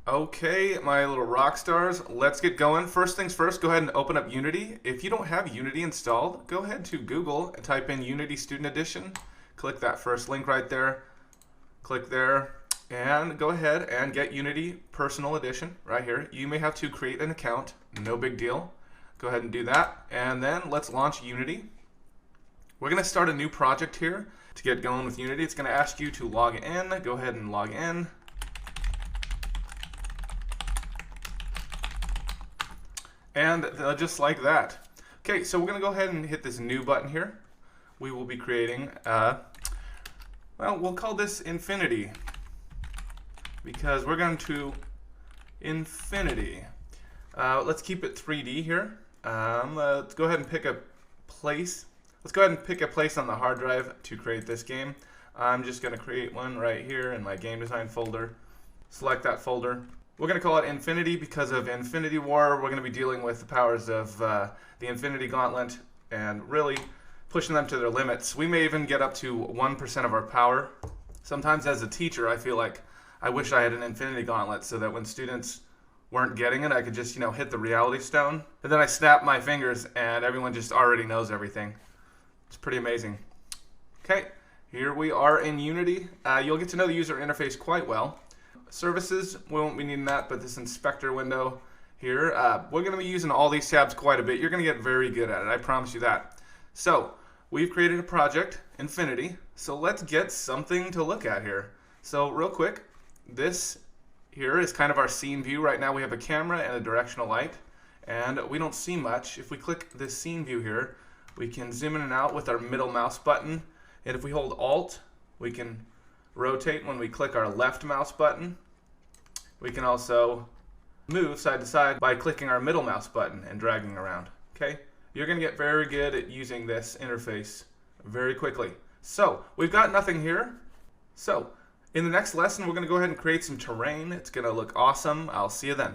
Okay, my little rock stars, let's get going. First things first, go ahead and open up Unity. If you don't have Unity installed, go ahead to Google and type in Unity Student Edition. Click that first link right there. Click there and go ahead and get Unity Personal Edition right here. You may have to create an account, no big deal. Go ahead and do that. And then let's launch Unity. We're going to start a new project here to get going with Unity. It's going to ask you to log in. Go ahead and log in. And just like that. Okay, so we're going to go ahead and hit this new button here. We will be creating, well, we'll call this Infinity because we're going to Infinity. Let's keep it 3D here. Let's go ahead and pick a place. Let's go ahead and pick a place on the hard drive to create this game. I'm just going to create one right here in my game design folder. Select that folder. We're going to call it Infinity because of Infinity War. We're going to be dealing with the powers of the Infinity Gauntlet and really pushing them to their limits. We may even get up to 1% of our power. Sometimes as a teacher, I feel like I wish I had an Infinity Gauntlet so that when students weren't getting it, I could just, hit the reality stone. And then I snap my fingers and everyone just already knows everything. It's pretty amazing. Okay, here we are in Unity. You'll get to know the user interface quite well. Services, we won't be needing that, but this inspector window here, we're going to be using all these tabs quite a bit. You're going to get very good at it, I promise you that. So, we've created a project, Infinity, so let's get something to look at here. So, real quick, this here is kind of our scene view. Right now we have a camera and a directional light, and we don't see much. If we click this scene view here, we can zoom in and out with our middle mouse button, and if we hold Alt, we can rotate when we click our left mouse button. We can also move side to side by clicking our middle mouse button and dragging around. Okay? You're going to get very good at using this interface very quickly. So, we've got nothing here. So, in the next lesson, we're going to go ahead and create some terrain. It's going to look awesome. I'll see you then.